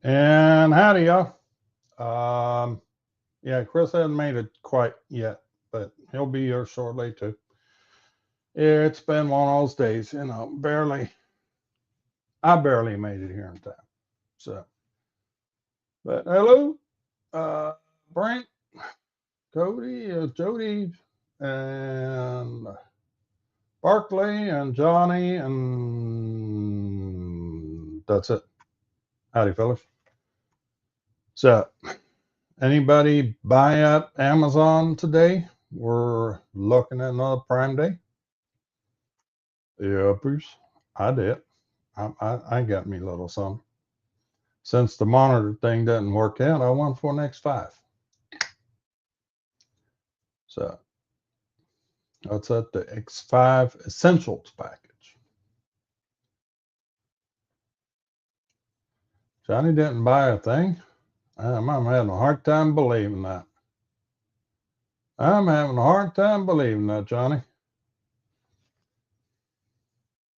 And howdy, y'all. Yeah, Chris hasn't made it quite yet, but he'll be here shortly too. It's been one of those days, I barely made it here in time. So, but hello, uh, Brent, Cody, Jody, and Barkley, and Johnny, and that's it. Howdy, fellas. So, anybody buy at Amazon today? We're looking at another Prime Day. Yeah, Bruce, I did. I got me a little something. Since the monitor thing doesn't work out, I went for an X5. So that's at the X5 Essentials package. Johnny didn't buy a thing. I'm having a hard time believing that. I'm having a hard time believing that, Johnny.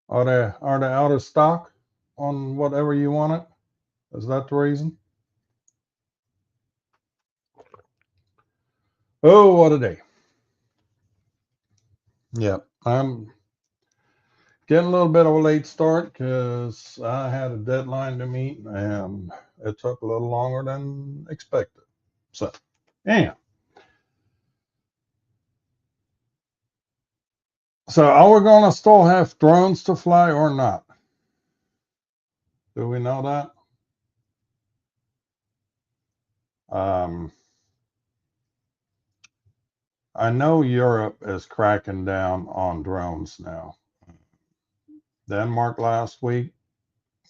Are they out of stock on whatever you want it? Is that the reason? Oh, what a day. Yeah, I'm getting a little bit of a late start because I had a deadline to meet and it took a little longer than expected. So, yeah. So, are we going to still have drones to fly or not? Do we know that? Um, I know Europe is cracking down on drones now. Denmark last week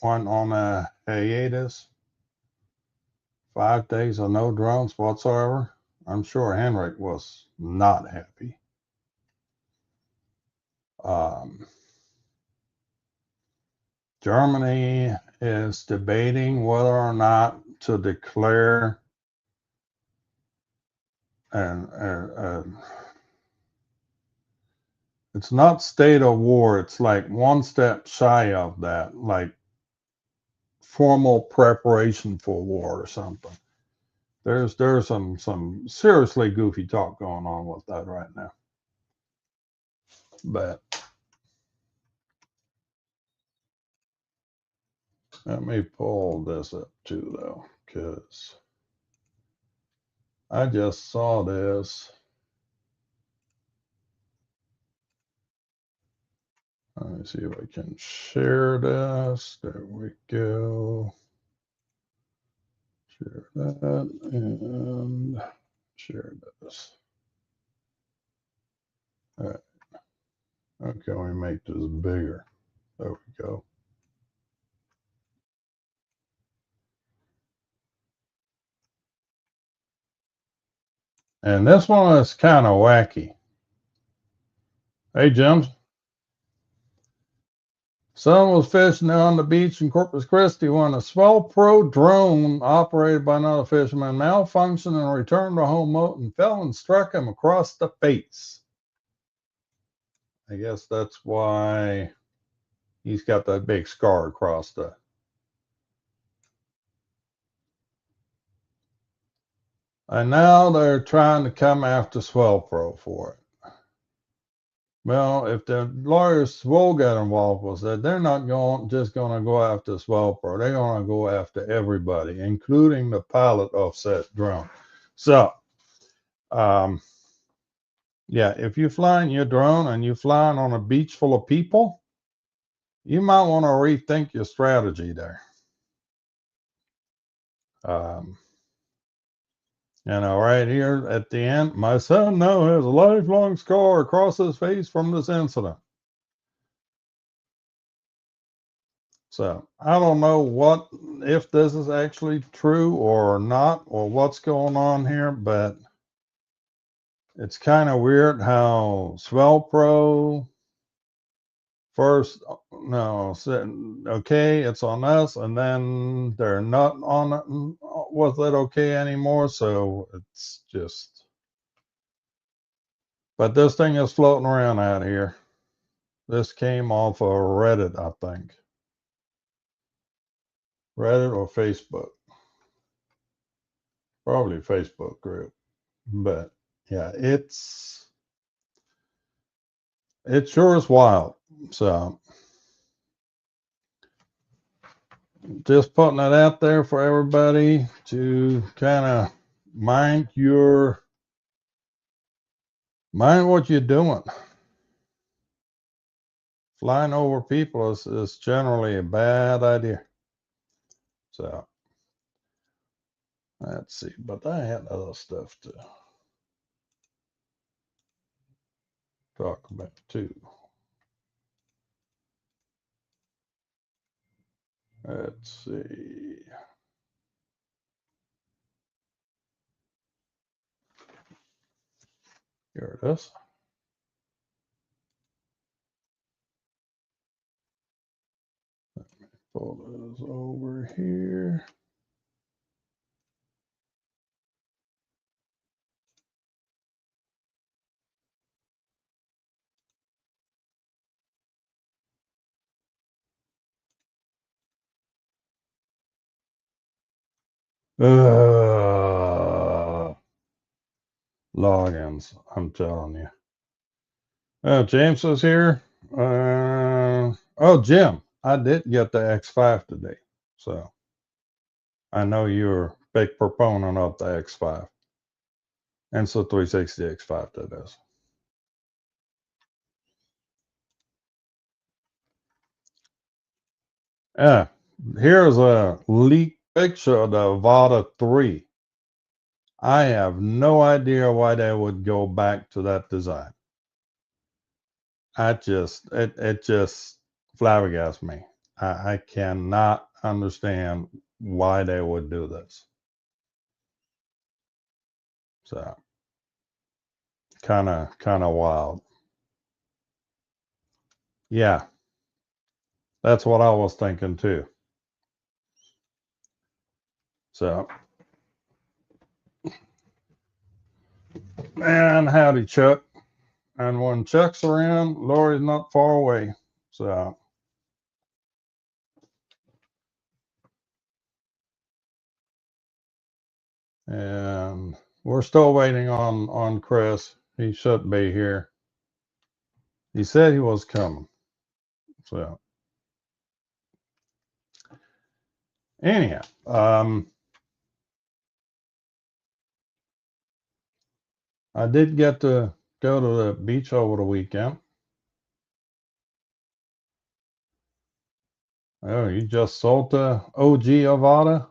went on a hiatus, 5 days of no drones whatsoever. I'm sure Henrik was not happy. Um, Germany is debating whether or not to declare and it's not state of war. It's like one step shy of that, like formal preparation for war or something. There's some seriously goofy talk going on with that right now. But let me pull this up too, though, because I just saw this. Let me see if I can share this. There we go. Share that and share this. All right. Okay, we make this bigger. There we go. And this one is kind of wacky. Hey, Jim. Son was fishing on the beach in Corpus Christi when a Swell Pro drone operated by another fisherman malfunctioned and returned to home boat and fell and struck him across the face. I guess that's why he's got that big scar across the. And now they're trying to come after Swell Pro for it. Well, if the lawyers will get involved with it, they're not just going to go after Swell Pro. They're going to go after everybody, including the pilot of said drone. So, yeah, if you're flying your drone and you're flying on a beach full of people, you might want to rethink your strategy there. Right here at the end, my son now has a lifelong scar across his face from this incident. So I don't know if this is actually true or not, or what's going on here, but it's kind of weird how Swell Pro first, no, said, okay, it's on us, and then they're not on it with it okay anymore. So it's just, but this thing is floating around out here. This came off of Reddit, I think. Reddit or Facebook. Probably Facebook group. But yeah, it sure is wild. So just putting it out there for everybody to kind of mind what you're doing. Flying over people is generally a bad idea. So let's see, but I had other stuff to talk about too. Let's see. Here it is. Pull those over here. Logins, I'm telling you. James is here. Oh, Jim, I did get the X5 today. So I know you're a big proponent of the X5. And so 360 X5 that is. Yeah, here's a leaked picture of the Avata 3. I have no idea why they would go back to that design. It just flabbergasts me. I cannot understand why they would do this. So kind of wild. Yeah, that's what I was thinking too. So, and howdy, Chuck. And when Chuck's around, Lori's not far away. So, and we're still waiting on Chris. He should be here. He said he was coming. So, anyhow, I did get to go to the beach over the weekend. Oh, you just sold the OG Avata?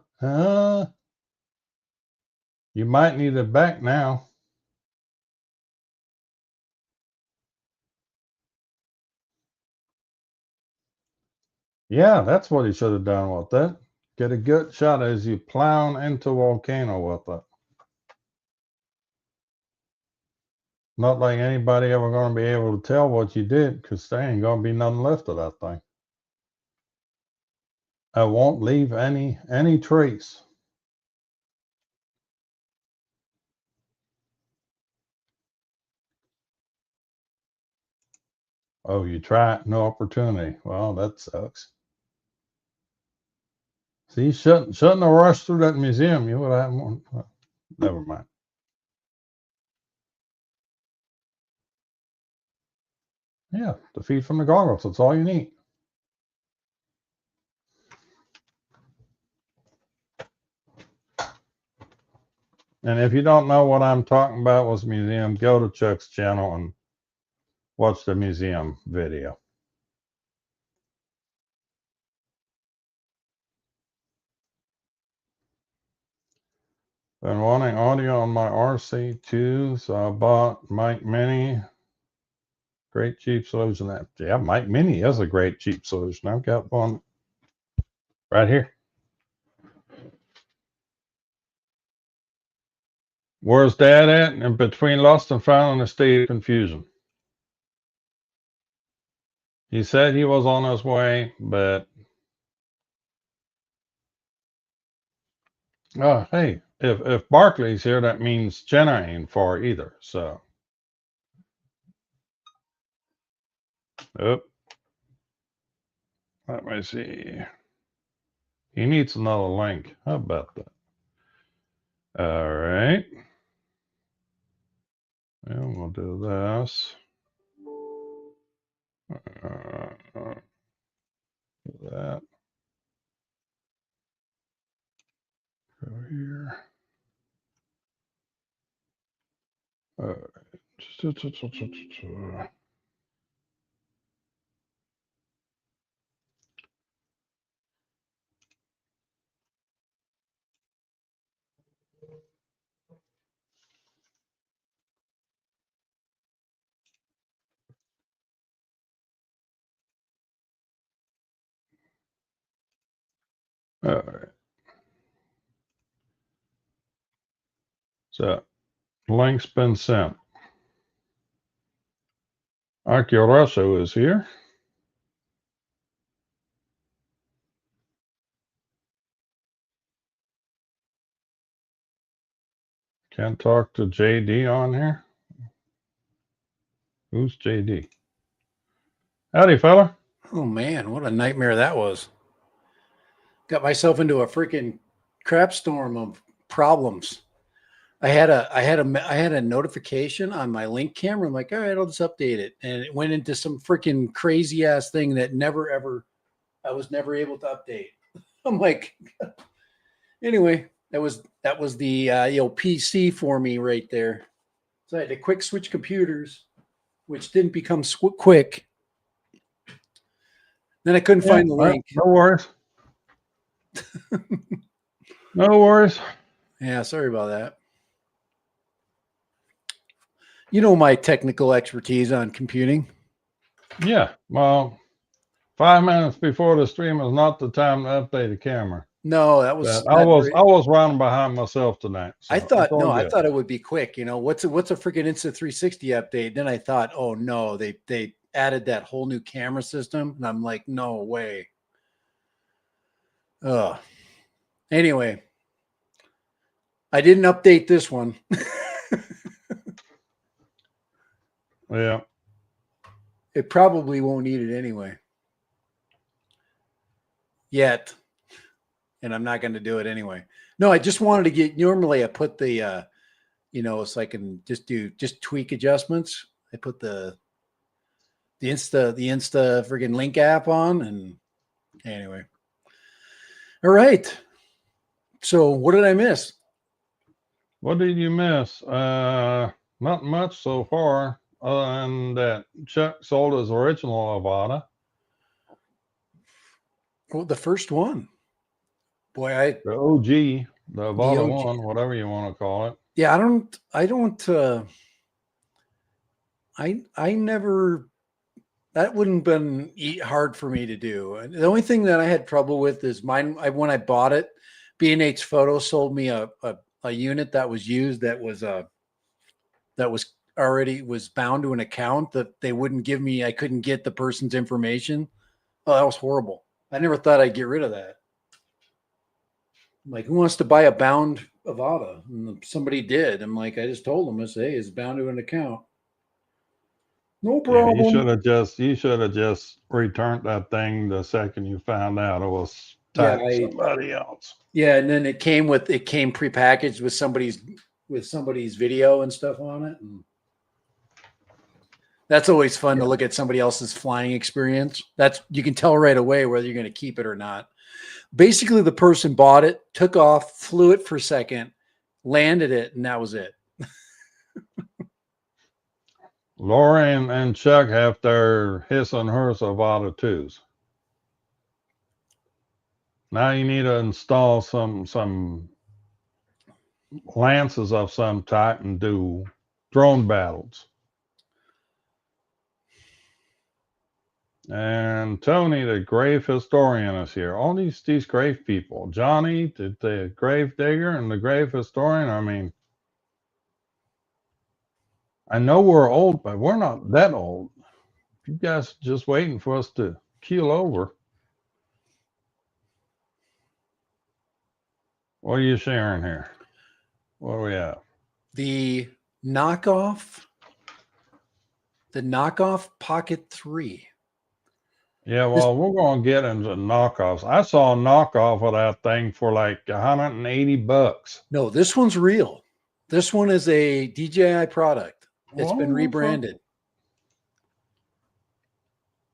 You might need it back now. Yeah, that's what he should have done with it. Get a good shot as you plowing into a volcano with it. Not like anybody ever going to be able to tell what you did, because there ain't going to be nothing left of that thing. I won't leave any trace. Oh, you tried, no opportunity. Well, that sucks. See, shouldn't have rushed through that museum. You would have more. Well, never mind. Yeah, the feed from the goggles. That's all you need. And if you don't know what I'm talking about with museum, go to Chuck's channel and watch the museum video. Been wanting audio on my RC too, so I bought Mic Mini. Great cheap solution. Yeah, Mic Mini is a great cheap solution. I've got one right here. Where's Dad at? And between lost and found in a state of confusion. He said he was on his way, but oh, hey, if Barkley's here, that means Jenna ain't far either. So, oh, let me see. He needs another link. How about that? All right. And we'll do this. That. Go here. All right. All right. So, link's been sent. Arciorasso is here. Can't talk to JD on here. Who's JD? Howdy, fella. Oh man, what a nightmare that was. Got myself into a freaking crap storm of problems. I had a notification on my link camera. I'm like, all right, I'll just update it. And it went into some freaking crazy ass thing that I was never able to update. I'm like, anyway, that was the PC for me right there. So I had to quick switch computers, which didn't become quick. Then I couldn't find the link. No worries. No worries. Yeah, sorry about that. You know my technical expertise on computing. Yeah, well, 5 minutes before the stream is not the time to update the camera. No, that was I was running behind myself tonight. So I thought it would be quick. You know, what's a freaking Insta360 update? Then I thought, oh no, they added that whole new camera system, and I'm like, no way. Anyway, I didn't update this one. Yeah. It probably won't need it anyway. Yet. And I'm not going to do it anyway. No, I just wanted to get, normally I put the, so I can just tweak adjustments. I put the Insta friggin' link app on, and anyway. All right. So what did I miss? What did you miss? Not much so far, other than that Chuck sold his original Avada. Well, the first one. Boy, the OG, the Avada one, whatever you want to call it. Yeah, I never, that wouldn't have been hard for me to do. The only thing that I had trouble with is mine. When I bought it, B&H Photo sold me a unit that was used that was already bound to an account that they wouldn't give me. I couldn't get the person's information. Oh, that was horrible. I never thought I'd get rid of that. Like, who wants to buy a bound Avada? And somebody did. I'm like, I just told them, I said, hey, it's bound to an account. No problem. Yeah, you should have just returned that thing the second you found out it was somebody else. Yeah, and then it came prepackaged with somebody's video and stuff on it. And that's always fun to look at somebody else's flying experience. You can tell right away whether you're going to keep it or not. Basically, the person bought it, took off, flew it for a second, landed it, and that was it. Lori and Chuck have their his and hers Avada 2s. Now you need to install some lances of some type and do drone battles. And Tony, the grave historian, is here. All these grave people. Johnny, the grave digger, and the grave historian. I mean, I know we're old, but we're not that old. You guys are just waiting for us to keel over. What are you sharing here? What do we have? The knockoff Pocket 3. Yeah, This, well, we're going to get into knockoffs. I saw a knockoff of that thing for like $180. no, this one's real. This one is a DJI product. It's been Well, rebranded.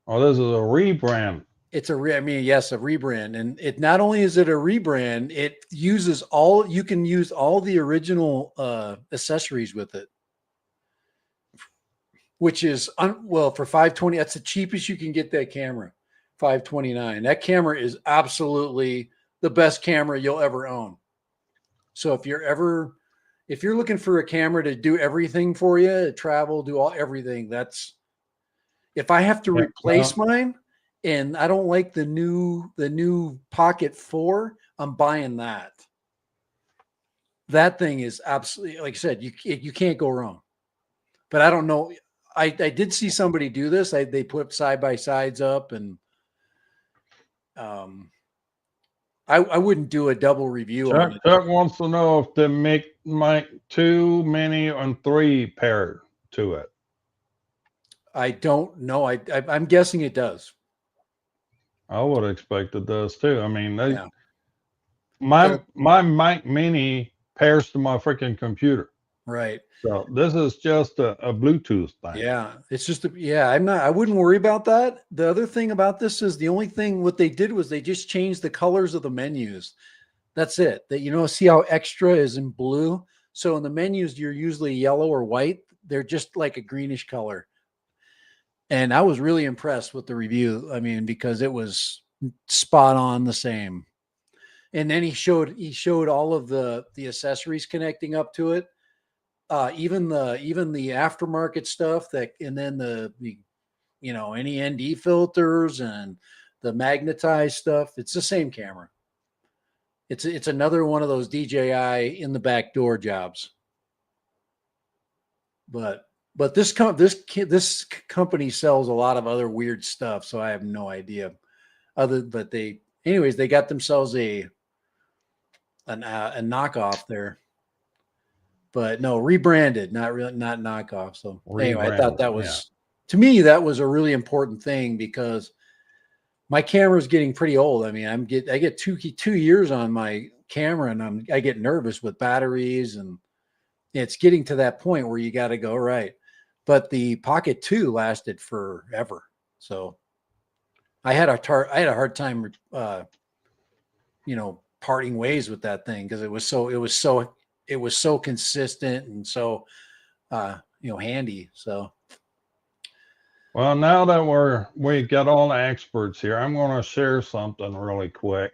oh, this is a rebrand. It's I mean, yes, a rebrand. And it not only is it a rebrand, it uses all, you can use all the original accessories with it, which is, well, for 520, that's the cheapest you can get that camera, 529. That camera is absolutely the best camera you'll ever own. So if you're looking for a camera to do everything for you, travel, do everything, that's, if I have to Yeah, replace mine and I don't like the new Pocket 4, I'm buying that. That thing is absolutely, like I said, you can't go wrong. But I don't know. I did see somebody do this. They put side by sides up, and I wouldn't do a double review on it. Chuck wants to know if they make 2, mini, and 3 paired to it. I don't know. I'm guessing it does. I would expect it does too. I mean, Yeah. my Mac Mini pairs to my freaking computer. Right. So this is just a Bluetooth thing. Yeah. It's just, I wouldn't worry about that. The other thing about this is the only thing, what they did was they just changed the colors of the menus. That's it. That, see how extra is in blue. So in the menus, you're usually yellow or white. They're just like a greenish color. And I was really impressed with the review. I mean, because it was spot on the same. And then he showed all of the accessories connecting up to it. Even the aftermarket stuff and then the any ND filters and the magnetized stuff. It's the same camera. It's another one of those DJI in the back door jobs. But this company sells a lot of other weird stuff, so I have no idea. They got themselves a knockoff there. But no, rebranded, not knockoff. So anyway, I thought that was to me that was a really important thing because my camera is getting pretty old. I mean, I get 2 years on my camera, and I get nervous with batteries, and it's getting to that point where you got to go right. But the Pocket 2 lasted forever, so I had a hard time, parting ways with that thing because it was so consistent and so handy. So well, now that we got all the experts here, I'm going to share something really quick.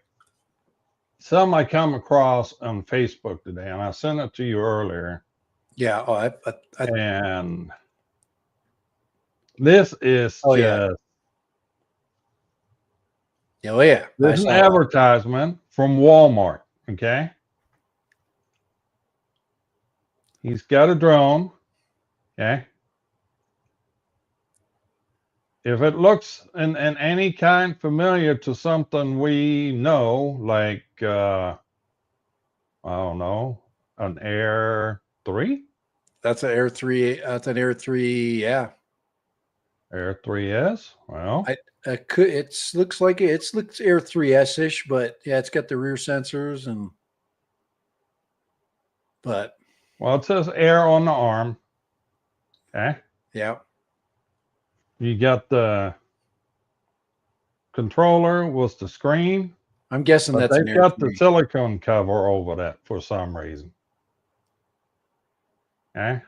Some I come across on Facebook today, and I sent it to you earlier. Yeah. Oh, and this is oh, just yeah. Oh, yeah. This is an advertisement from Walmart. Okay. He's got a drone. Okay. If it looks in any kind familiar to something we know, like I don't know, an Air 3? That's an Air 3. That's an Air 3. Yeah. Air 3S. Well, it looks like it looks Air 3S ish, but yeah, it's got the rear sensors well, it says Air on the arm. Okay. Yeah. You got the controller with the screen. I'm guessing but that's an they've Air got 3. the silicone cover over that for some reason. Okay.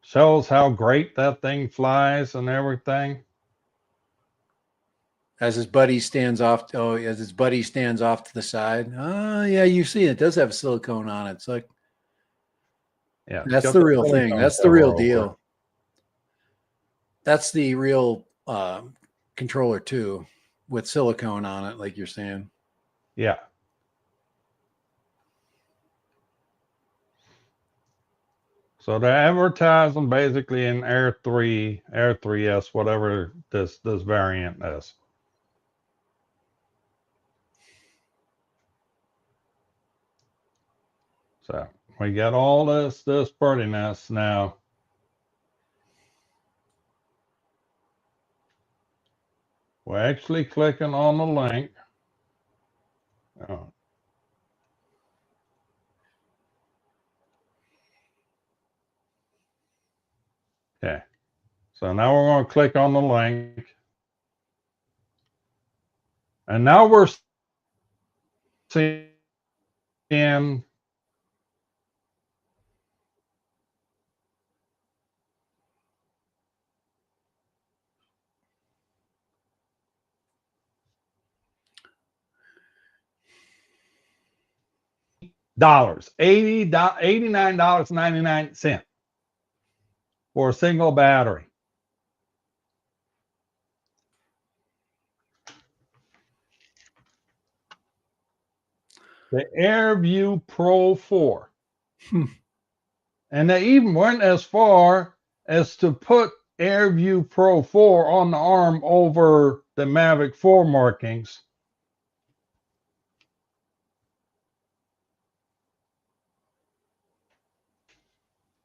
Shows how great that thing flies and everything. As his buddy stands off to the side. Oh, yeah, you see it does have silicone on it. It's like, yeah, that's the real thing. That's the real deal. That's the real controller too, with silicone on it, like you're saying. Yeah. So they're advertising basically in Air 3, Air 3S, whatever this variant is. So we got all this prettiness now. We're actually clicking on the link. Oh. Okay. So now we're going to click on the link. And now we're seeing $89.99 for a single battery. The AirView Pro 4. And they even went as far as to put AirView Pro 4 on the arm over the Mavic 4 markings.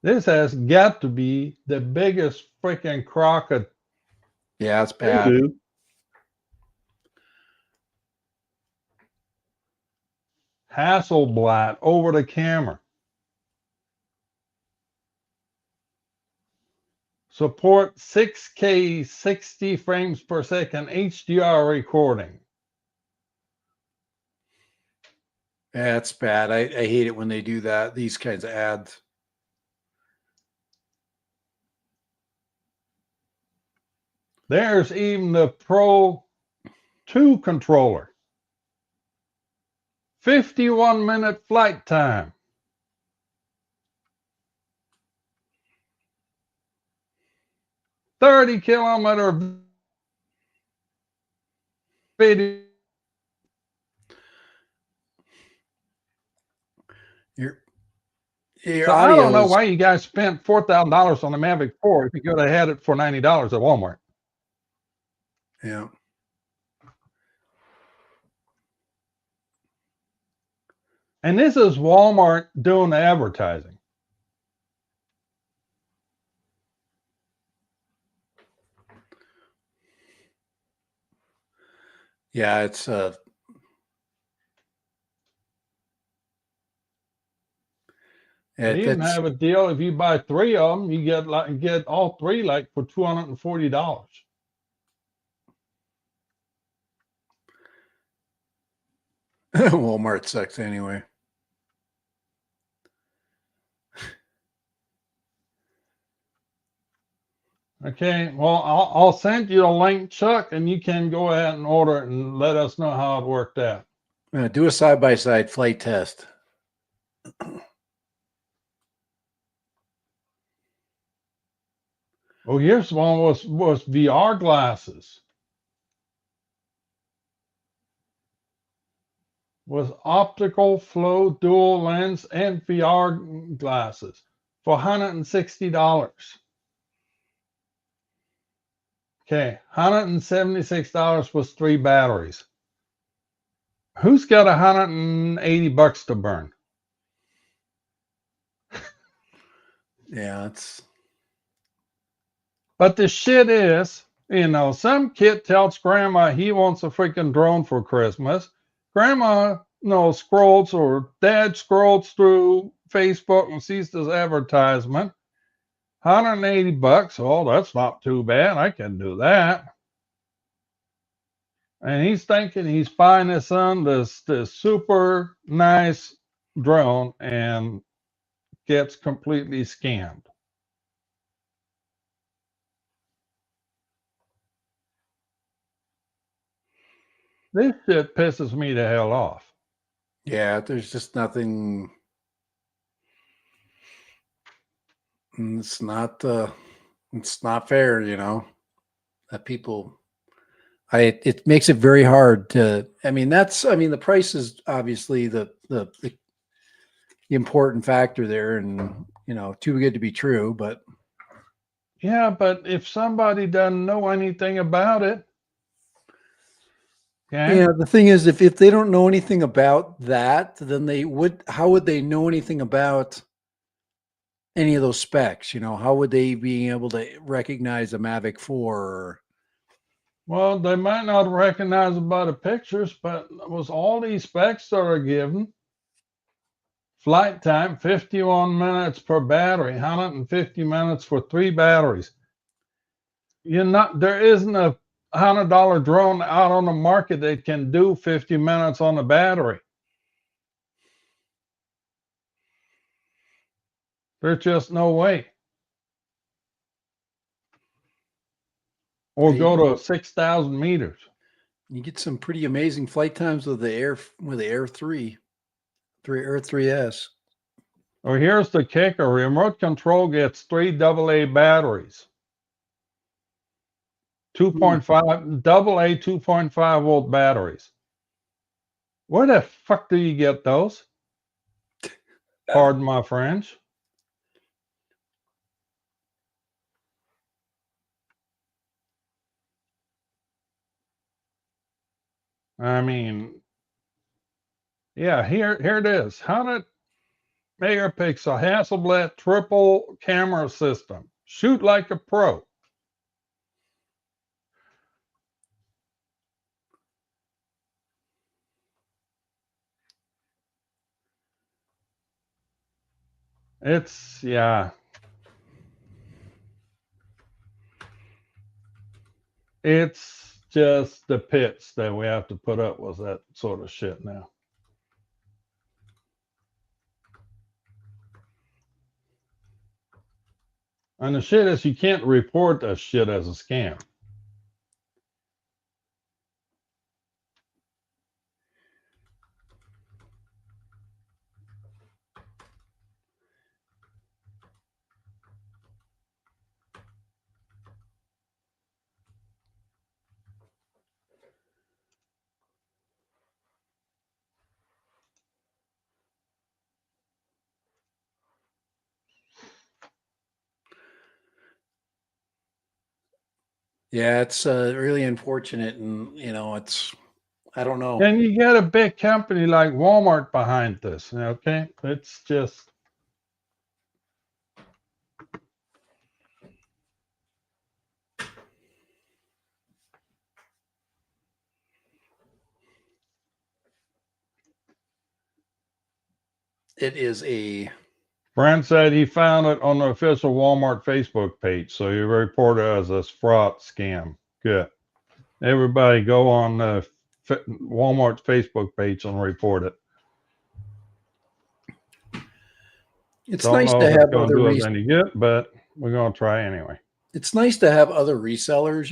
This has got to be the biggest freaking crock of Yeah, it's bad. doo-doo. Hasselblad over the camera. Support 6K 60 frames per second HDR recording. Yeah, it's bad. I hate it when they do that, these kinds of ads. There's even the Pro 2 controller. 51-minute flight time. $30-kilometer video. Your So I don't audio know is, why you guys spent $4,000 on the Mavic 4 if you could have had it for $90 at Walmart. yeah. And this is Walmart doing the advertising. Yeah, it's They even that's have a deal if you buy 3 of them, you get all 3 like for $240. Walmart sucks anyway. Okay, well, I'll send you a link, Chuck, and you can go ahead and order it and let us know how it worked out. Do a side-by-side flight test. Oh, here's one was VR glasses. Was optical flow dual lens and VR glasses for $160. Okay, $176 was 3 batteries. Who's got $180 to burn? Yeah, it's But the shit is, some kid tells grandma he wants a freaking drone for Christmas. Grandma, scrolls or dad scrolls through Facebook and sees this advertisement. $180. Oh, that's not too bad. I can do that. And he's thinking he's buying his son this super nice drone and gets completely scammed. This shit pisses me the hell off. yeah, there's just nothing. It's not fair, that people it makes it very hard to, the price is obviously the important factor there, and too good to be true, but Yeah, but if somebody doesn't know anything about it, okay? yeah, the thing is, if they don't know anything about that, then how would they know anything about any of those specs? How would they be able to recognize a Mavic 4? Well, they might not recognize it by the pictures, but it was all these specs that are given. Flight time, 51 minutes per battery, 150 minutes for 3 batteries. There isn't a $100 drone out on the market that can do 50 minutes on the battery. There's just no way. Or Yeah, go to 6,000 meters. you get some pretty amazing flight times with the Air 3, Air 3S. Well, here's the kicker. Remote control gets 3 AA batteries. 2.5 AA 2.5 volt batteries. Where the fuck do you get those? Pardon my French. I mean, yeah, here it is. 100 megapixel Hasselblad triple camera system. Shoot like a pro. Yeah. It's just the pits that we have to put up with that sort of shit now. And the shit is, you can't report that shit as a scam. Yeah, it's really unfortunate, and I don't know. And you get a big company like Walmart behind this, okay? It's just. It is a. Brent said he found it on the official Walmart Facebook page, so he reported it as a fraud scam. Good. Everybody go on Walmart's Facebook page and report it. It's Don't nice know to if it's have going to other. do us any good, but we're going to try anyway. It's nice to have other resellers,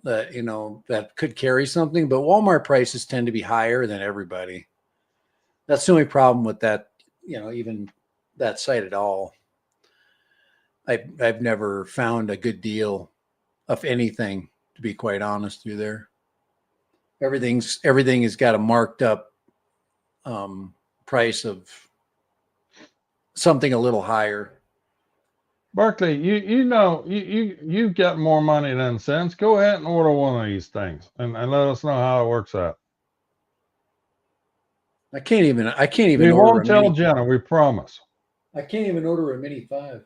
that could carry something, but Walmart prices tend to be higher than everybody. That's the only problem with that, even that site at all. I've never found a good deal of anything, to be quite honest with you there. Everything has got a marked up price of something a little higher. Berkeley, you've got more money than sense. Go ahead and order one of these things and let us know how it works out. I can't even We order won't a tell mini. Jenna, we promise. I can't even order a Mini 5.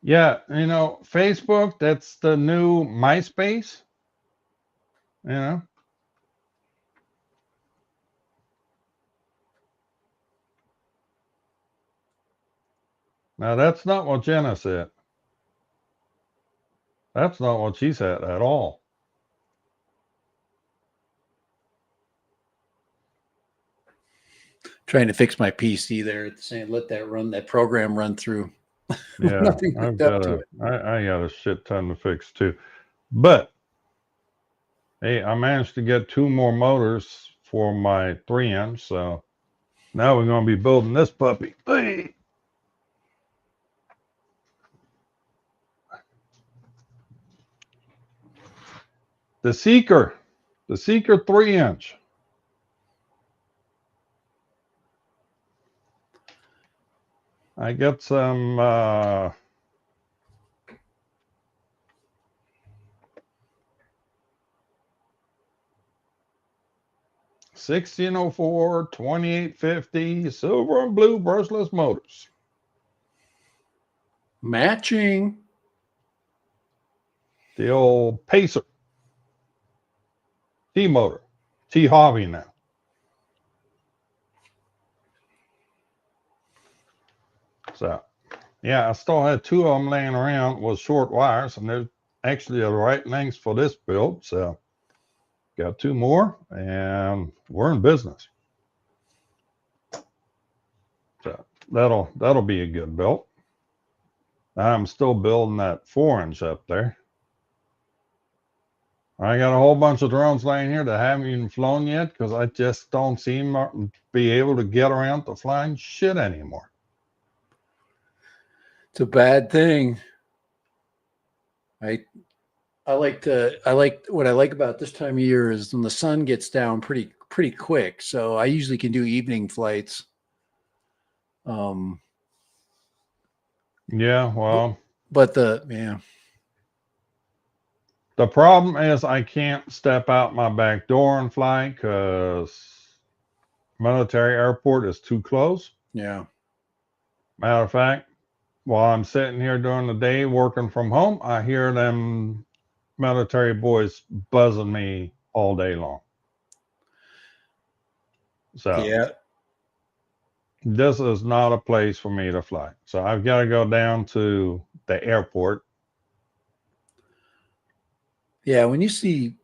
Yeah, Facebook, that's the new MySpace. Now that's not what Jenna said. That's not what she said at all. Trying to fix my PC there. It's saying let that program run through. Yeah, Nothing hooked up to it. I got a shit ton to fix too. But hey, I managed to get 2 more motors for my 3-inch, so now we're going to be building this puppy. Hey. The Seeker 3-inch. I got some 1604, 2850, silver and blue brushless motors. Matching. The old Pacer T motor, T hobby now. So, yeah, I still had two of them laying around with short wires, and they're actually the right lengths for this build. So, got two more, and we're in business. So that'll be a good build. I'm still building that 4-inch up there. I got a whole bunch of drones laying here that haven't even flown yet because I just don't seem to be able to get around to flying shit anymore. It's a bad thing. I like what I like about this time of year is when the sun gets down pretty quick. So I usually can do evening flights. Yeah, well, but the problem is I can't step out my back door and fly because military airport is too close. Yeah. Matter of fact, while I'm sitting here during the day working from home, I hear them military boys buzzing me all day long. So yeah, this is not a place for me to fly. So I've got to go down to the airport. Yeah, when you hear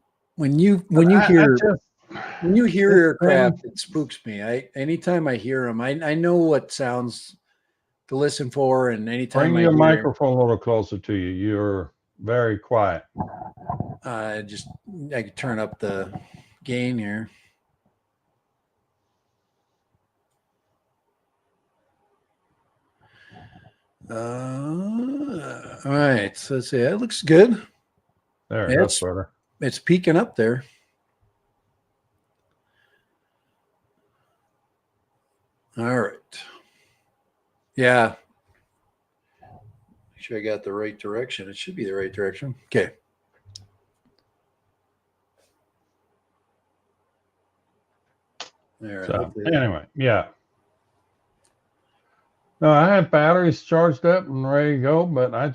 aircraft, it spooks me. Anytime I hear them, I know what sounds to listen for, and anytime Bring I your hear, microphone a little closer to you. You're very quiet. I can turn up the gain here. All right, so let's see. That looks good. There, Yeah, that's better. It's peaking up there. All right. Yeah. Make sure I got the right direction. It should be the right direction. Okay. All right. So anyway, yeah. No, I had batteries charged up and ready to go, but I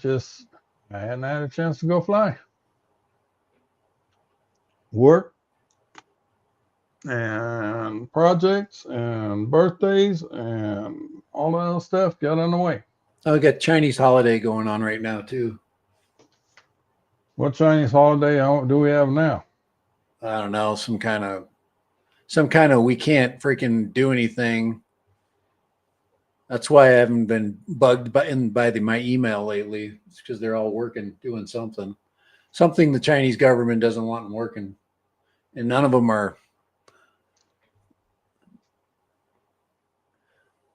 hadn't had a chance to go fly. Work and projects and birthdays and all that other stuff got in the way. Oh, we got Chinese holiday going on right now too. What Chinese holiday do we have now? I don't know, some kind of we can't freaking do anything. That's why I haven't been bugged by my email lately. It's because they're all working, doing something the Chinese government doesn't want them working, and none of them are.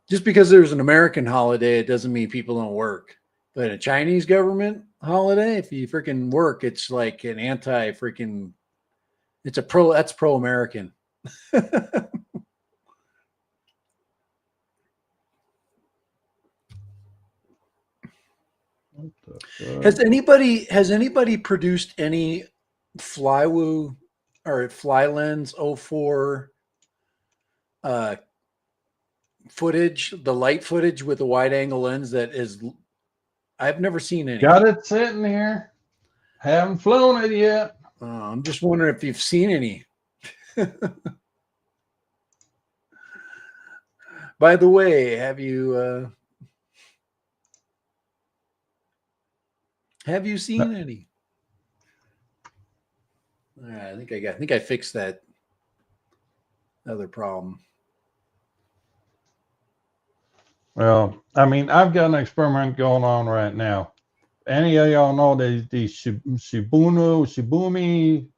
Just because there's an American holiday, it doesn't mean people don't work. But a Chinese government holiday, if you freaking work, it's like an anti-freaking. It's that's pro-American. Has anybody produced any Flywoo or Flylens 04 footage, the light footage with the wide angle lens that is? I've never seen any. Got it sitting here. Haven't flown it yet. I'm just wondering if you've seen any. By the way, have you seen any? All right, I think I fixed that other problem. Well, I mean, I've got an experiment going on right now. Any of y'all know these Shibumi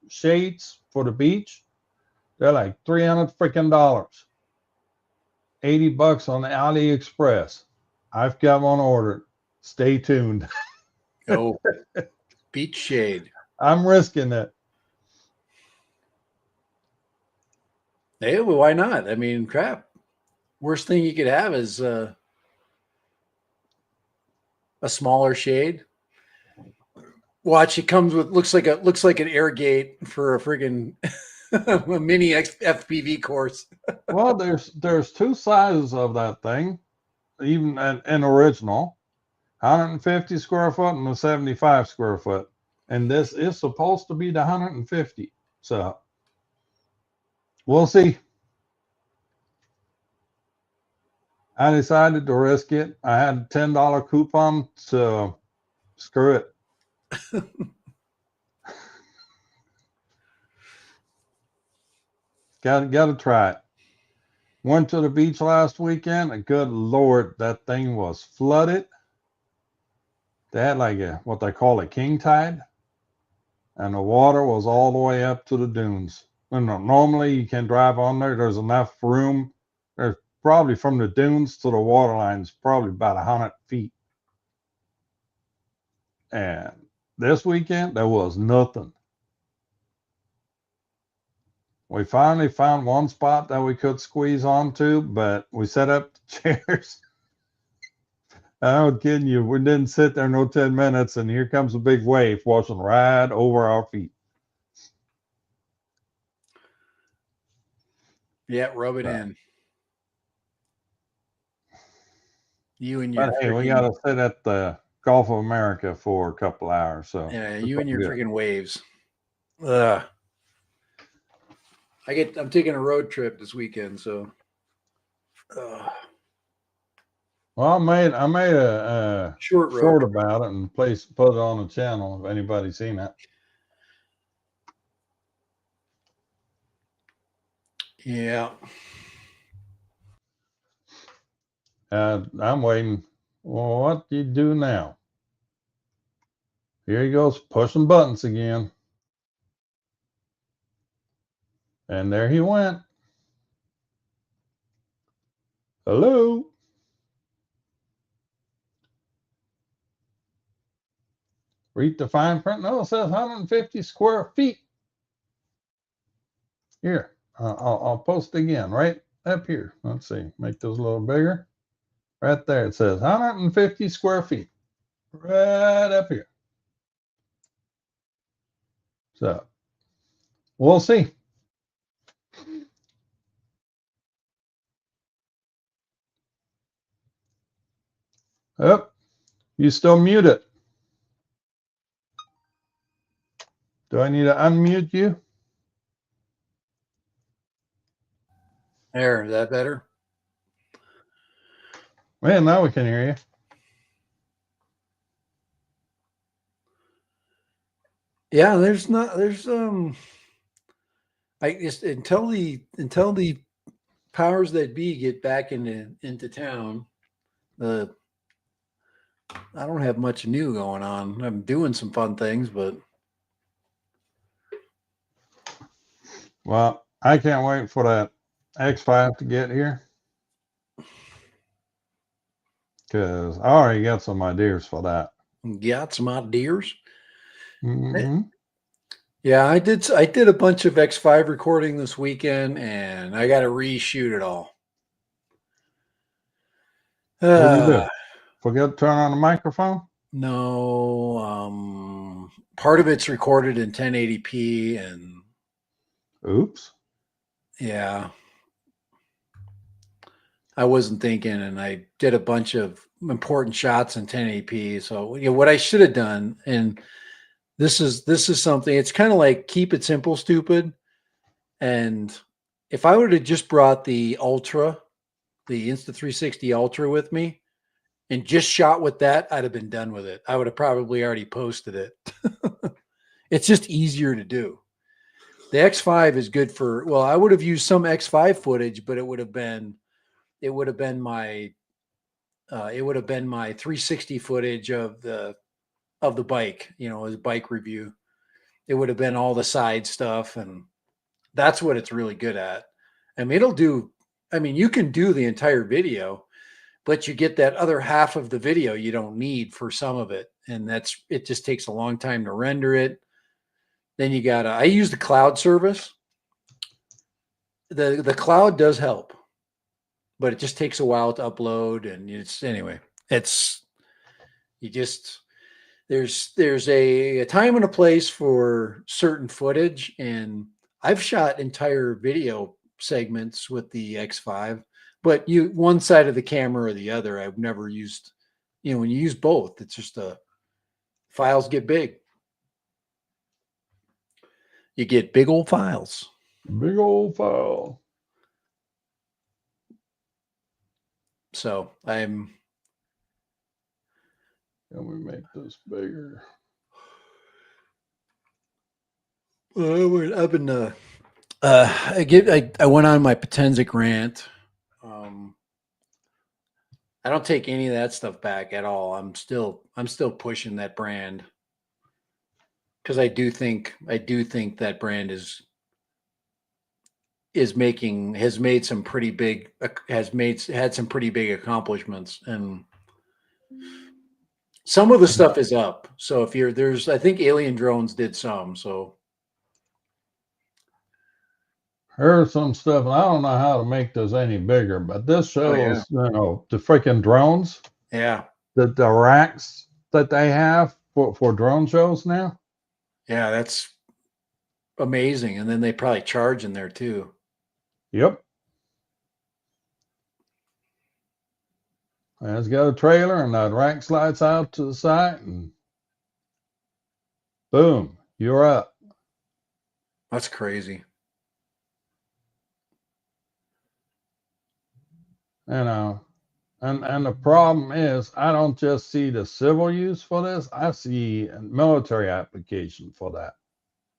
shades for the beach? They're like $300 freaking dollars. $80 on the AliExpress. I've got one ordered. Stay tuned. Oh, beach shade. I'm risking it. Hey, well, why not? I mean, crap. Worst thing you could have is a smaller shade. Watch, it comes with looks like an air gate for a friggin' A mini FPV course. Well, there's two sizes of that thing, even an original, 150 square foot and a 75 square foot. And this is supposed to be the 150. So we'll see. I decided to risk it. I had a $10 coupon, so screw it. Got to try it. Went to the beach last weekend, and good Lord, that thing was flooded. They had like a what they call a king tide, and the water was all the way up to the dunes. You know, normally you can drive on there. There's enough room. There's probably from the dunes to the water lines, probably about 100 feet. And this weekend, there was nothing. We finally found one spot that we could squeeze onto, but we set up the chairs. I'm not kidding you. We didn't sit there no 10 minutes, and here comes a big wave washing right over our feet. Yeah, rub it in. You and your But hey, we freaking, got to sit at the Gulf of America for a couple hours. So yeah, it's you and all your good. freaking waves. Ugh. I'm taking a road trip this weekend, so Well, I made a short road short trip. about it and put it on the channel if anybody's seen it. Yeah. I'm waiting. Well, what do you do now? Here he goes pushing buttons again. And there he went. Hello. Read the fine print. No, it says 150 square feet. Here, I'll post again right up here. Let's see, make those a little bigger. Right there, it says 150 square feet. Right up here. So we'll see. Oh, you still muted. Do I need to unmute you? There, is that better? Man, now we can hear you. Yeah, there's I just until the powers that be get back into town, I don't have much new going on. I'm doing some fun things, but Well, I can't wait for that X5 to get here because I already got some ideas for that. got some ideas. Mm-hmm. Yeah, I did a bunch of X5 recording this weekend, and I got to reshoot it all. What do you do? Forget to turn on the microphone? No, part of it's recorded in 1080p, and Oops. yeah, I wasn't thinking, and I did a bunch of important shots in 1080p. So what I should have done, and this is something. It's kind of like keep it simple, stupid. And if I would have just brought the Ultra, the Insta360 Ultra with me, and just shot with that, I'd have been done with it. I would have probably already posted it. It's just easier to do. The X5 is good for, well, I would have used some X5 footage, but it would have been my 360 footage of the bike, as bike review. It would have been all the side stuff, and that's what it's really good at. I mean, you can do the entire video, but you get that other half of the video you don't need for some of it. And it just takes a long time to render it. Then I use the cloud service. The cloud does help, but it just takes a while to upload. And there's a time and a place for certain footage. And I've shot entire video segments with the X5, but one side of the camera or the other. I've never used, when you use both, it's just files get big. You get big old files. Big old file. So Can we make this bigger? I've been I went on my Potenzic rant. I don't take any of that stuff back at all. I'm still pushing that brand because I do think that brand has made some pretty big had some pretty big accomplishments, and some of the stuff is up. So if I think Alien Drones did some. So here's some stuff, and I don't know how to make this any bigger, but this shows, yeah. The freaking drones, Yeah. the racks that they have for drone shows now. Yeah, that's amazing. And then they probably charge in there too. Yep. And it's got a trailer, and that rack slides out to the side, and boom, you're up. That's crazy. And the problem is, I don't just see the civil use for this. I see a military application for that.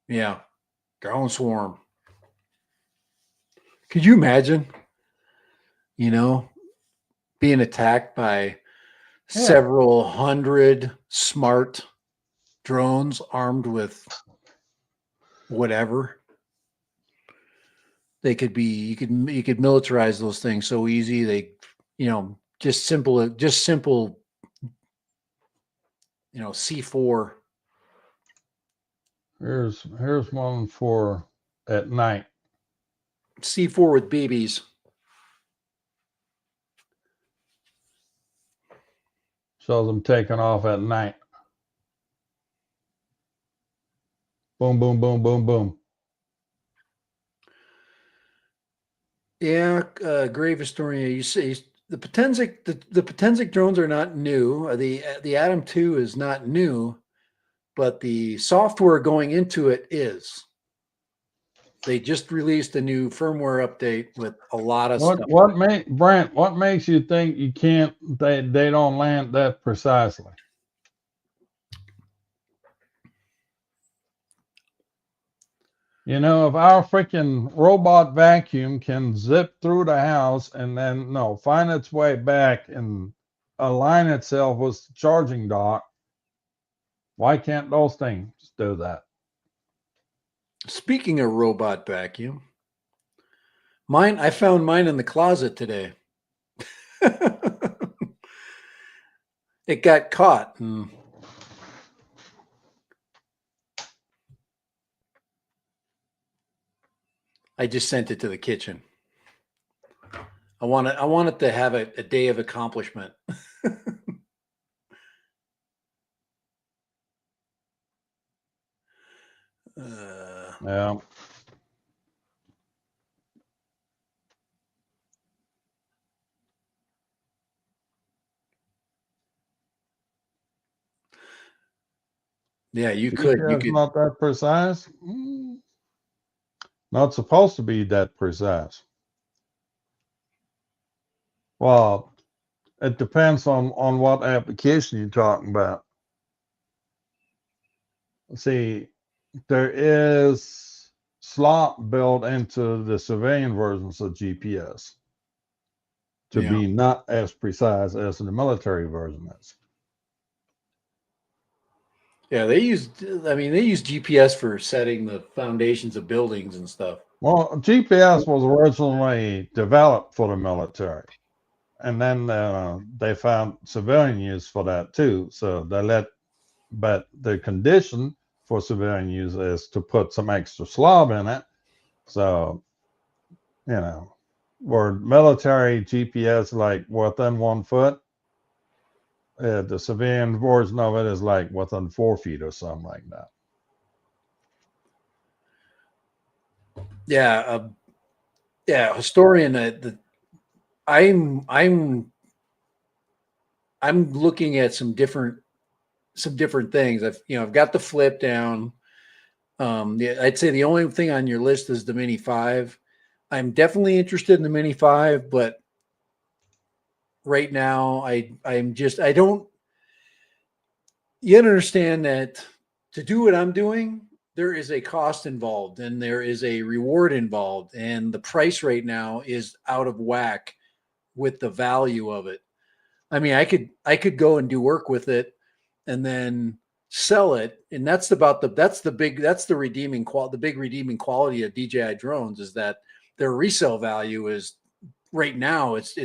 Yeah. Drone swarm. Could you imagine, being attacked by several hundred smart drones armed with whatever? They could be, you could militarize those things so easy. They, just simple, C4. Here's one for at night. C4 with BBs. Shows them taking off at night. Boom, boom, boom, boom, boom. Yeah, Grave Historian. You say the Potenzic drones are not new. The Atom 2 is not new, but the software going into it is. They just released a new firmware update with a lot of stuff. Brent, what makes you think you can't they don't land that precisely? If our freaking robot vacuum can zip through the house and then find its way back and align itself with the charging dock, why can't those things do that? Speaking of robot vacuum, I found mine in the closet today. It got caught. I just sent it to the kitchen. I want it to have a day of accomplishment. Yeah. Yeah, you could. Not that precise. Not supposed to be that precise. Well, it depends on what application you're talking about. See, there is slop built into the civilian versions of GPS to be not as precise as the military version is. Yeah, they use GPS for setting the foundations of buildings and stuff. Well, GPS was originally developed for the military, and then they found civilian use for that too. So but the condition for civilian use is to put some extra slob in it. So, where military GPS like within 1 foot, the civilian version of it is like within 4 feet or something like that. Yeah, yeah, historian. I'm looking at some different things. I've got the flip down. I'd say the only thing on your list is the Mini 5. I'm definitely interested in the Mini 5, but right now I don't. You understand that to do what I'm doing, there is a cost involved and there is a reward involved, and the price right now is out of whack with the value of it. I mean, I could go and do work with it and then sell it, and that's the redeeming quality. The big redeeming quality of DJI drones is that their resale value is right now it's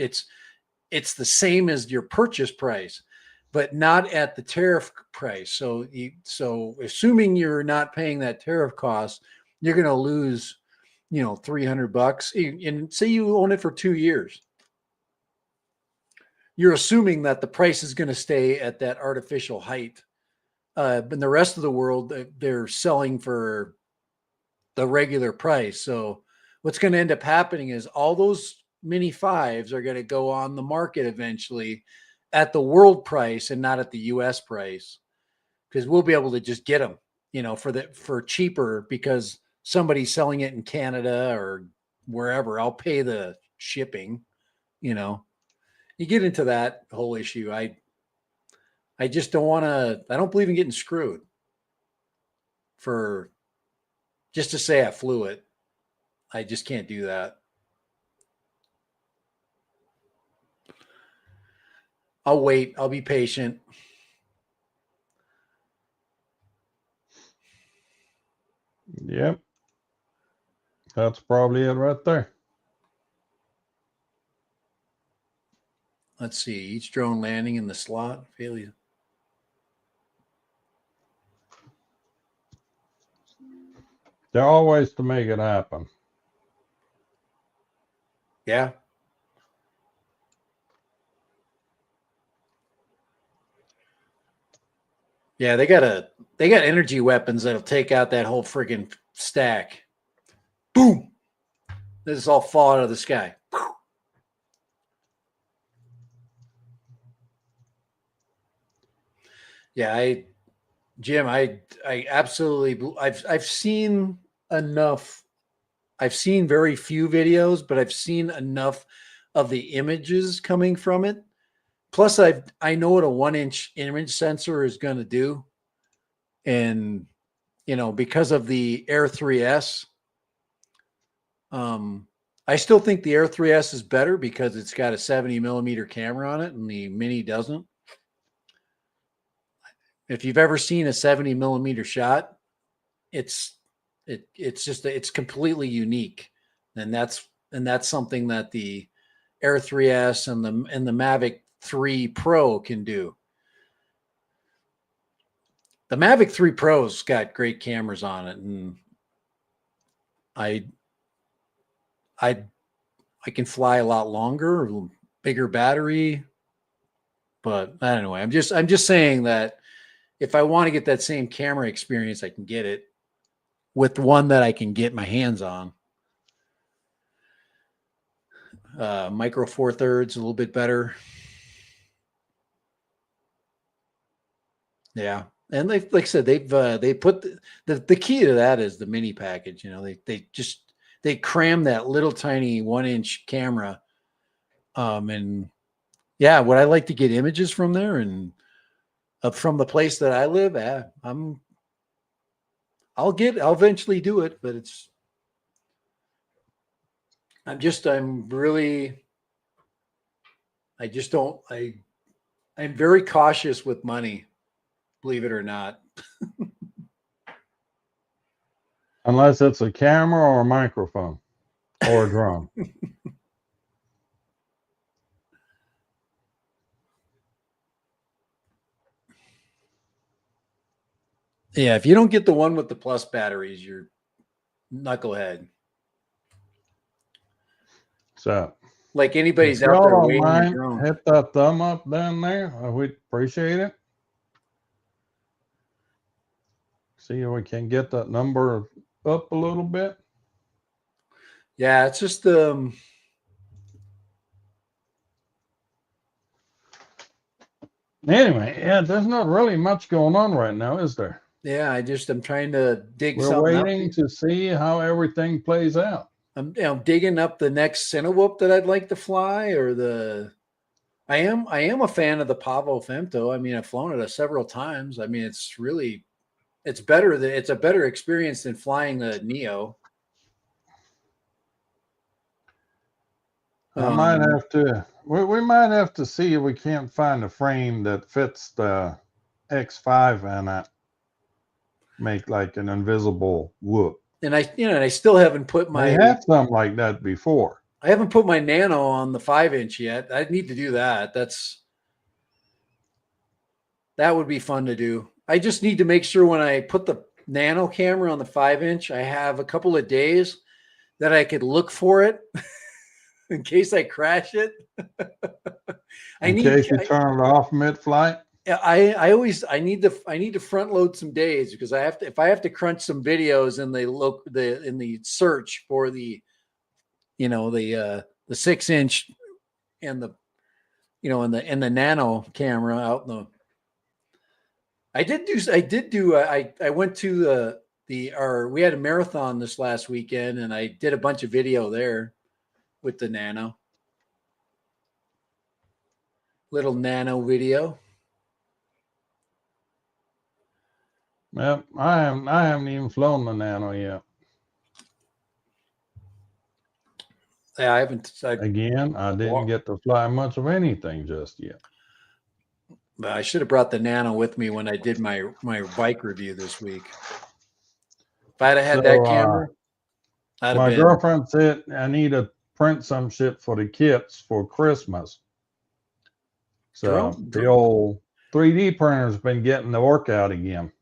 the same as your purchase price, but not at the tariff price. So assuming you're not paying that tariff cost, you're going to lose, $300. And say you own it for 2 years, you're assuming that the price is going to stay at that artificial height. But in the rest of the world, they're selling for the regular price. So what's going to end up happening is all those Mini 5s are going to go on the market eventually at the world price and not at the US price, because we'll be able to just get them, for cheaper, because somebody's selling it in Canada or wherever. I'll pay the shipping, you know. You get into that whole issue. I just don't want to. I don't believe in getting screwed for just to say I flew it. I just can't do that. I'll wait. I'll be patient. Yep. That's probably it right there. Let's see. Each drone landing in the slot. Failure. There are ways to make it happen. Yeah. Yeah, they got energy weapons that'll take out that whole friggin' stack. Boom. This is all fall out of the sky. Yeah, Jim, I absolutely, I've seen enough. I've seen very few videos, but I've seen enough of the images coming from it. Plus, I know what a 1-inch image sensor is going to do, and because of the Air 3S, I still think the Air 3S is better because it's got a 70 millimeter camera on it, and the Mini doesn't. If you've ever seen a 70 millimeter shot, it's it's completely unique, and that's something that the Air 3S and the Mavic 3 Pro can do. The Mavic 3 Pro's got great cameras on it, and I I can fly a lot longer, bigger battery, but anyway, I'm just saying that if I want to get that same camera experience, I can get it with one that I can get my hands on. Micro Four Thirds, a little bit better. Yeah, and like I said, they put the key to that is the mini package. They cram that little tiny 1-inch camera, and yeah, would I like to get images from there and from the place that I live? I'll eventually do it, but I'm really, I just don't, I'm very cautious with money, believe it or not. Unless it's a camera or a microphone or a drone. Yeah, if you don't get the one with the plus batteries, you're knucklehead. So, Like if anybody's out y'all there don't waiting a mind, drone. hit that thumb up down there. We'd appreciate it. See if we can get that number up a little bit. Yeah, it's just Anyway, yeah, there's not really much going on right now, is there? yeah, I'm trying to dig We're something up. waiting to see how everything plays out. I'm digging up the next Cinewhoop that I'd like to fly, or I am a fan of the Pavo Femto. I mean, I've flown it several times. I mean, it's better than it's a better experience than flying the Neo. I might have to. We might have to see if we can't find a frame that fits the X5 and make like an invisible whoop. And I still haven't put They my had something like that before. I haven't put my Nano on the 5-inch yet. I need to do that. That would be fun to do. I just need to make sure when I put the Nano camera on the 5-inch, I have a couple of days that I could look for it in case I crash it. In case you turn it off mid-flight. I need to front load some days because if I have to crunch some videos in the search for the 6-inch and the and the Nano camera out in the I went to we had a marathon this last weekend and I did a bunch of video there with the Nano. Little Nano video. Yep, I haven't even flown the Nano yet. Yeah, I haven't. Again, I didn't get to fly much of anything just yet. I should have brought the Nano with me when I did my bike review this week. If I'd have had that camera, my girlfriend said I need to print some shit for the kids for Christmas. So the old 3D printer's been getting the workout again.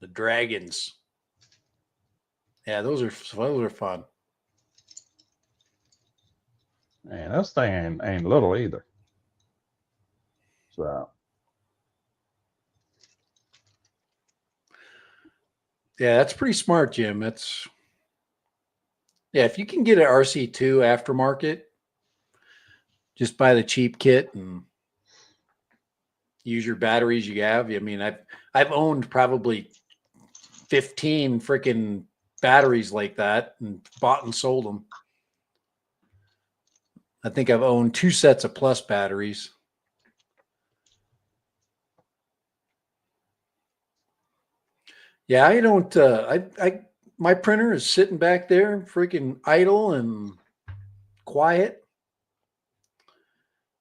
The dragons. Yeah, those are fun. Man, this thing ain't little either. So yeah, that's pretty smart, Jim. If you can get an RC2 aftermarket, just buy the cheap kit and use your batteries you have. I mean, I've owned probably 15 freaking batteries like that and bought and sold them. I think I've owned 2 sets of Plus batteries. Yeah, I don't. My printer is sitting back there, freaking idle and quiet.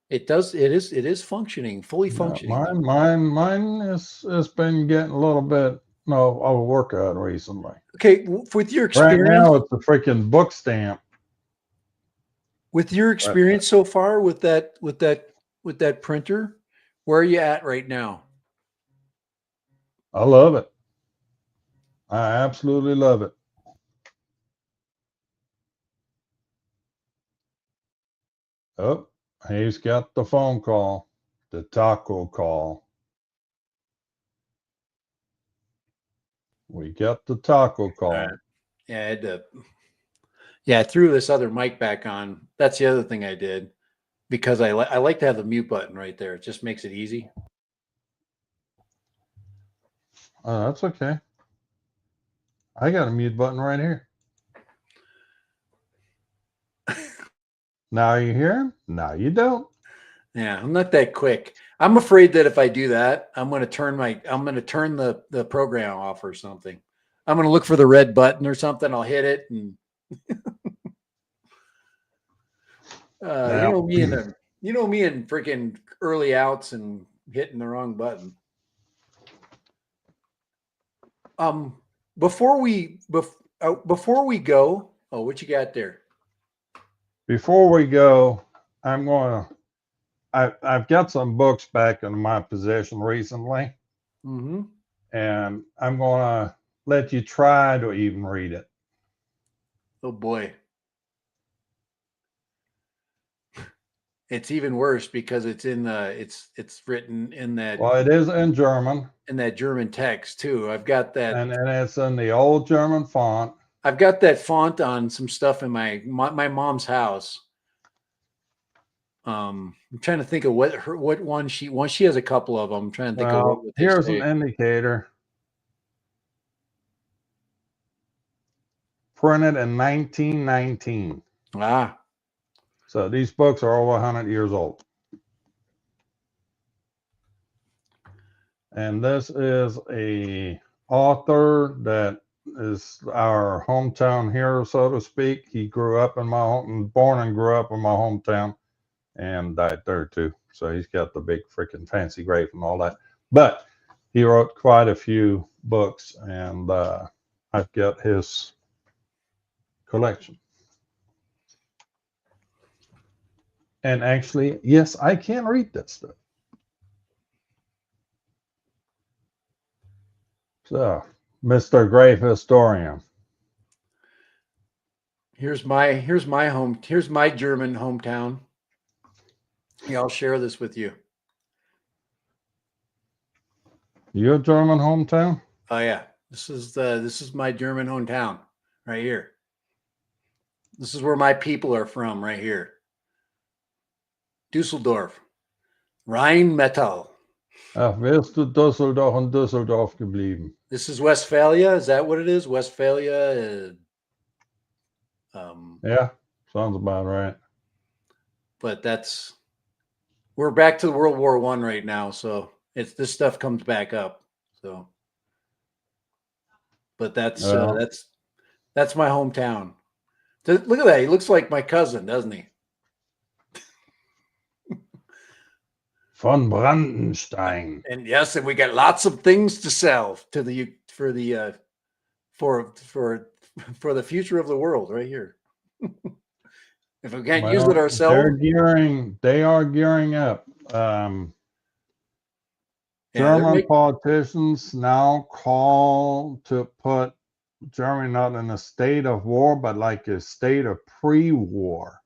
It is functioning, fully functioning. Mine has been getting a little bit of a workout recently. Okay, with your experience, right now it's a freaking book stamp. With your experience so far with that printer, where are you at right now? I love it. I absolutely love it. Oh, he's got the phone call, the taco call. We got the taco call. Yeah, I had to. Yeah, I threw this other mic back on. That's the other thing I did because I like to have the mute button right there. It just makes it easy. Oh, that's okay. I got a mute button right here. Now you hear him? Now you don't. Yeah, I'm not that quick. I'm afraid that if I do that, I'm going to turn the program off or something. I'm going to look for the red button or something. I'll hit it and you know me and freaking early outs and hitting the wrong button. Before we go, what you got there? Before we go, I've got some books back in my possession recently. Mm-hmm. And I'm going to let you try to even read it. Oh boy. It's even worse because it's written in that. Well, it is in German. In that German text too. I've got that. And it's in the old German font. I've got that font on some stuff in my mom's house. I'm trying to think of what one she has a couple of them. I'm trying to think of what they Here's say. an indicator. Printed in 1919. Ah, So these books are over 100 years old. And this is a author that is our hometown hero, so to speak. He grew up in my home, born and grew up in my hometown, and died there too. So he's got the big freaking fancy grave and all that. But he wrote quite a few books, and I've got his collection. And actually, yes, I can read that stuff. So, Mr. Grave Historian. here's my German hometown. Yeah, I'll share this with you. Your German hometown? Oh yeah, this is my German hometown right here. This is where my people are from right here. Dusseldorf, Rheinmetall. Ach, wärst du Düsseldorf und Düsseldorf geblieben? This is Westphalia. Is that what it is? Westphalia. Yeah, sounds about right. But we're back to World War I right now, so this stuff comes back up. So, but that's my hometown. Look at that. He looks like my cousin, doesn't he? Von Brandenstein. And yes, and we got lots of things to sell for the future of the world right here. If we can't use it ourselves, they are gearing up. German politicians now call to put Germany not in a state of war, but like a state of pre-war.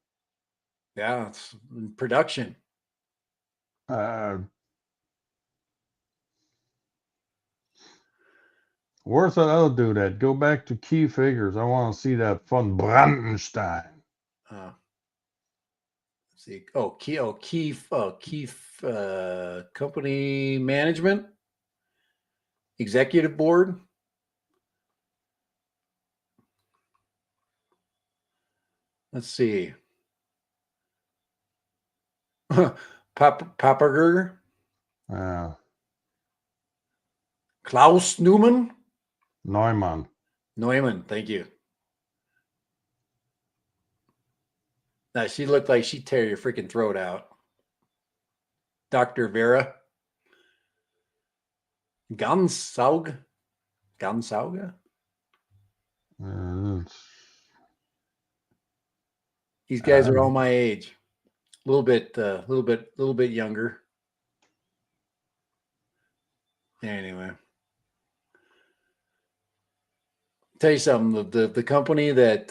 Yeah, it's production. Where's that other dude at? Go back to key figures. I want to see that von Brandenstein. Let's see. Key company management, executive board. Let's see. Papager. Klaus Neumann. Neumann, thank you. Now, she looked like she'd tear your freaking throat out. Dr. Vera. Gansauge. These guys are all my age. A little bit younger. Anyway. Tell you something, the company that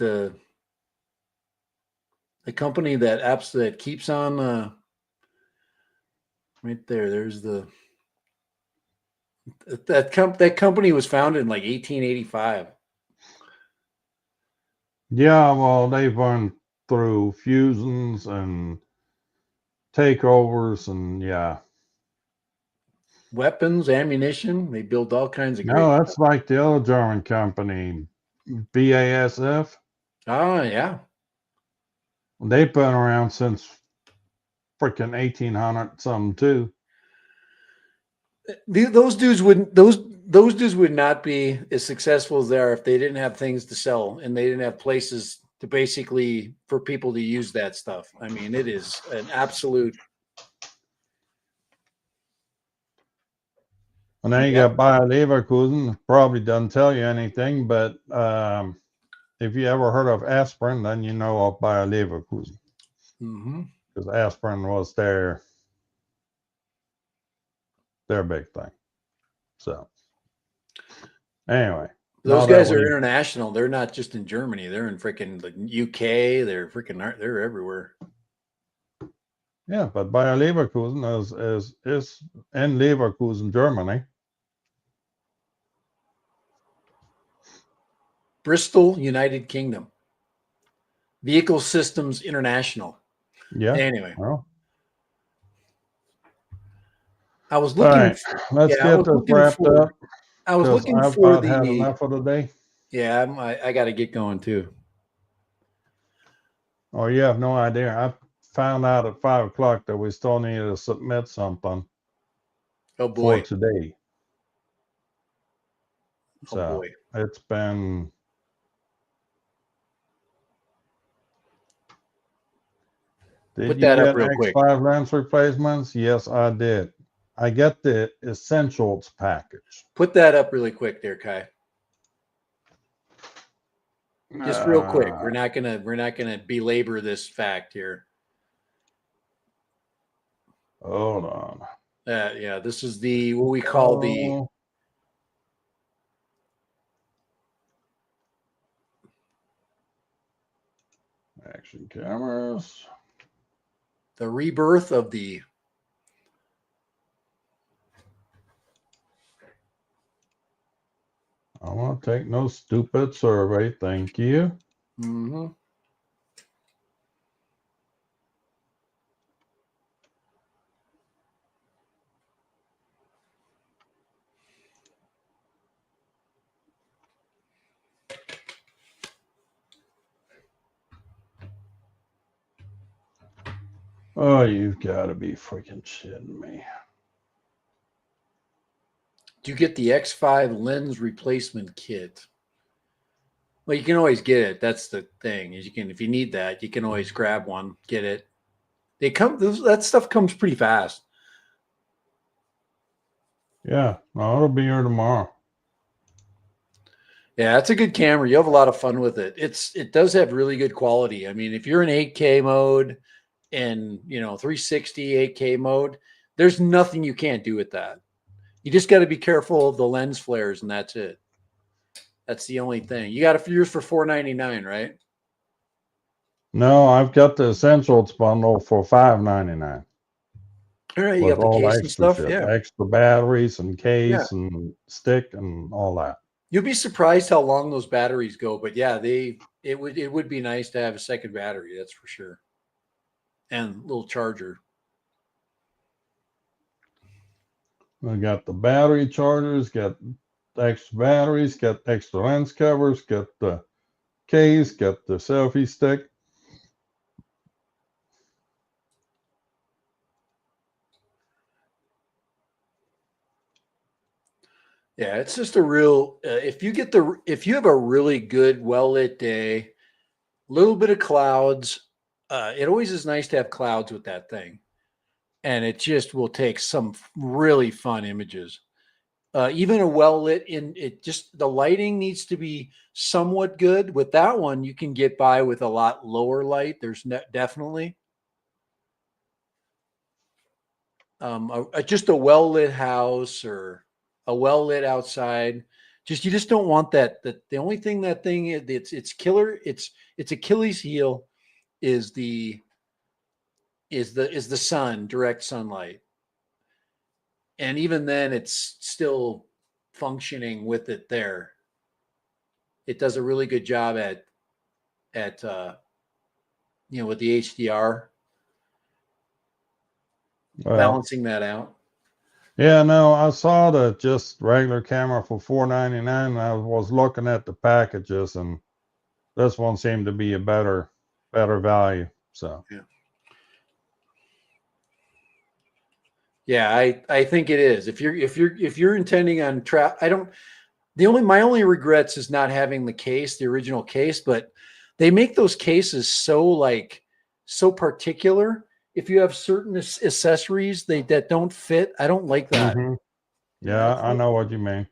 keeps on right there. There's that company was founded in like 1885. Yeah, well, they've gone through fusions and takeovers, and yeah. Weapons, ammunition. They build all kinds of great No, that's like the other German company, BASF. Oh, yeah. They've been around since freaking 1800 something too. Those dudes would not be as successful as they are if they didn't have things to sell and they didn't have places to basically for people to use that stuff. I mean, it is an absolute. And then you got Bayer Leverkusen. Probably doesn't tell you anything, but if you ever heard of aspirin, then you know of Bayer Leverkusen. Because aspirin was their big thing. So anyway, those guys are international. They're not just in Germany. They're in freaking the UK. They're everywhere. Yeah, but Bayer Leverkusen is in Leverkusen, Germany. Bristol, United Kingdom. Vehicle Systems International. Yeah. Anyway, Well, I was all looking. right. Let's Yeah, I get was this looking wrapped for. up I was because looking I've for about had the. enough of the day. Yeah, I got to get going too. Oh, you have no idea. I found out at 5 o'clock that we still needed to submit something Oh for boy. today. Oh So boy. it's been. Did Put you that up get real quick. X5 lens replacements? Yes, I did. I get the essentials package. Put that up really quick there, Kai. Just real quick. Uh, We're not gonna belabor this fact here. hold on. Yeah, this is the what we call the Oh, action cameras. rebirth of the. I want to take no stupid survey. Thank you. Mm-hmm. Oh, you've got to be freaking shitting me. Do you get the X5 lens replacement kit? Well, you can always get it. That's the thing. Is you can if you need that, you can always grab one, get it. They come. That stuff comes pretty fast. Yeah, no, it'll be here tomorrow. Yeah, it's a good camera. You have a lot of fun with it. It does have really good quality. I mean, if you're in 8K mode and 360 8K mode, there's nothing you can't do with that. You just got to be careful of the lens flares, and that's it. That's the only thing. You got yours for $499, right? No, I've got the essentials bundle for $5.99 All right, you with got the all the case and extra stuff. shit, Yeah, extra batteries and yeah. case and stick and all that. You'll be surprised how long those batteries go. But yeah, it would be nice to have a second battery. That's for sure, and a little charger. We got the battery chargers, got extra batteries, got extra lens covers, got the case, got the selfie stick. Yeah, it's just a real. If you have a really good, well lit day, little bit of clouds. It always is nice to have clouds with that thing, and it just will take some really fun images. Even a well lit in it, just the lighting needs to be somewhat good. With that one, you can get by with a lot lower light. There's definitely just a well lit house or a well lit outside. You just don't want that. The only thing that thing it's killer. It's Achilles heel is the sun, direct sunlight, and even then it's still functioning with it there. It does a really good job at with the HDR Well, balancing that out. yeah, no, I saw the just regular camera for $4.99. I was looking at the packages, and this one seemed to be a better value. So Yeah. Yeah, I think it is. If you're intending on I don't my only regrets is not having the original case, but they make those cases so particular. If you have certain accessories that don't fit, I don't like that. hmm Yeah, yeah, I know what you mean.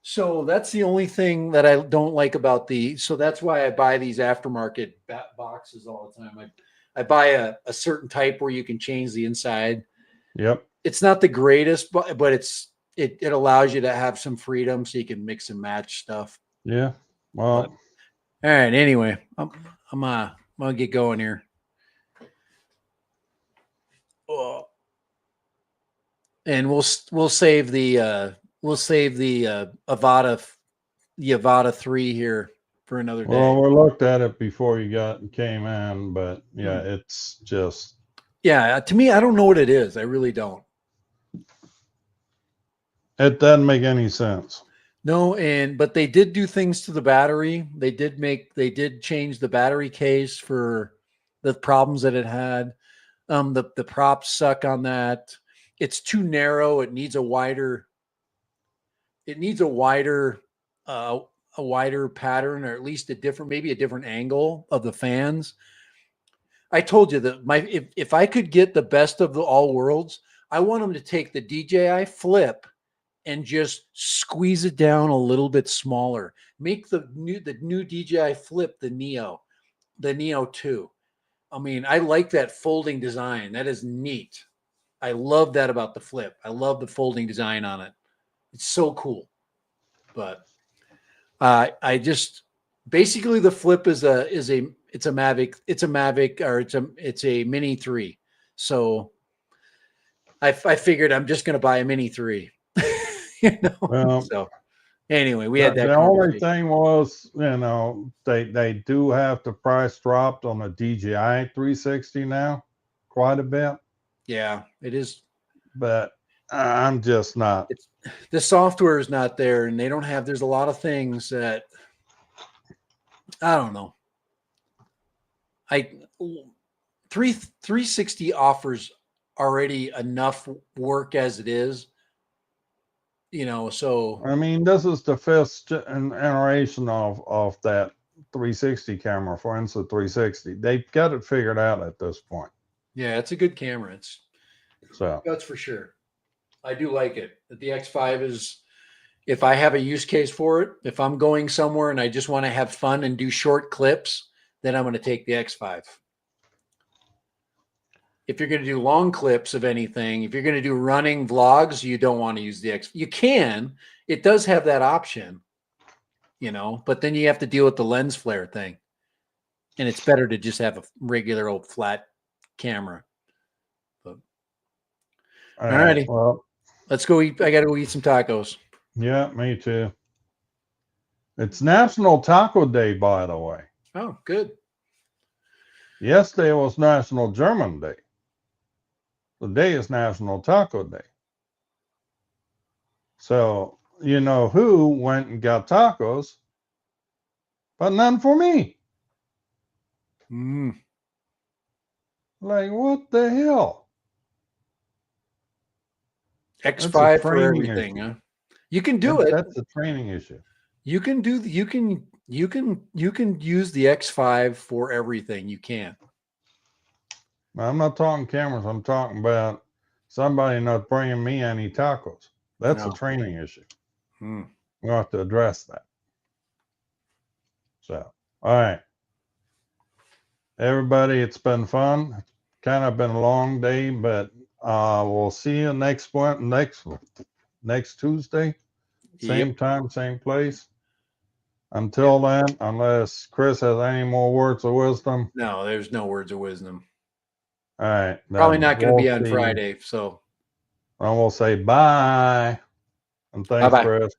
so that's the only thing that I don't like about so that's why I buy these aftermarket boxes all the time. I buy a certain type where you can change the inside. Yep. It's not the greatest, but it allows you to have some freedom so you can mix and match stuff. Yeah. But Well, all right, anyway, I'm gonna get going here. Oh, and we'll save the Avata 3 here for another day. Well, we looked at it before you came in, but yeah, it's just. Yeah, to me, I don't know what it is. I really don't. It doesn't make any sense. No, but they did do things to the battery. They did change the battery case for the problems that it had. The props suck on that. It's too narrow. It needs a wider a wider pattern, or at least maybe a different angle of the fans. I told you that if I could get the best of all worlds, I want them to take the DJI Flip and just squeeze it down a little bit smaller. Make the new DJI Flip the Neo 2. I mean, I like that folding design. That is neat. I love that about the Flip. I love the folding design on it. It's so cool. But I just basically the Flip it's a Mavic, or it's a Mini 3. So I figured I'm just going to buy a Mini 3. Well, so anyway, we had that. The only thing was, they do have the price dropped on the DJI 360 now, quite a bit. Yeah, it is. But I'm just not. The software is not there, and they don't have. There's a lot of things that I don't know. 360 offers already enough work as it is. So I mean, this is the fifth iteration of that 360 camera for Insta360. They've got it figured out at this point. Yeah, it's a good camera. That's for sure. I do like it. The X5 is, if I have a use case for it, if I'm going somewhere and I just want to have fun and do short clips, then I'm going to take the X5. If you're going to do long clips of anything, if you're going to do running vlogs, you don't want to use the X. You can. It does have that option, but then you have to deal with the lens flare thing. And it's better to just have a regular old flat camera. But, all righty. Well, let's go eat. I got to go eat some tacos. Yeah, me too. It's National Taco Day, by the way. Oh, good. Yesterday was National German Day. Today is National Taco Day. So, who went and got tacos, but none for me. Like, what the hell? X5 for everything, huh? You can do it. That's a training issue. You can use the X5 for everything. You can. I'm not talking cameras. I'm talking about somebody not bringing me any tacos. That's a training issue. We'll have to address that. So, all right. Everybody, it's been fun. Kind of been a long day, but we'll see you next Tuesday. Same time, same place. Until then, unless Chris has any more words of wisdom. No, there's no words of wisdom. All right. Probably not going to be on Friday. So I will say bye. And thanks, Chris.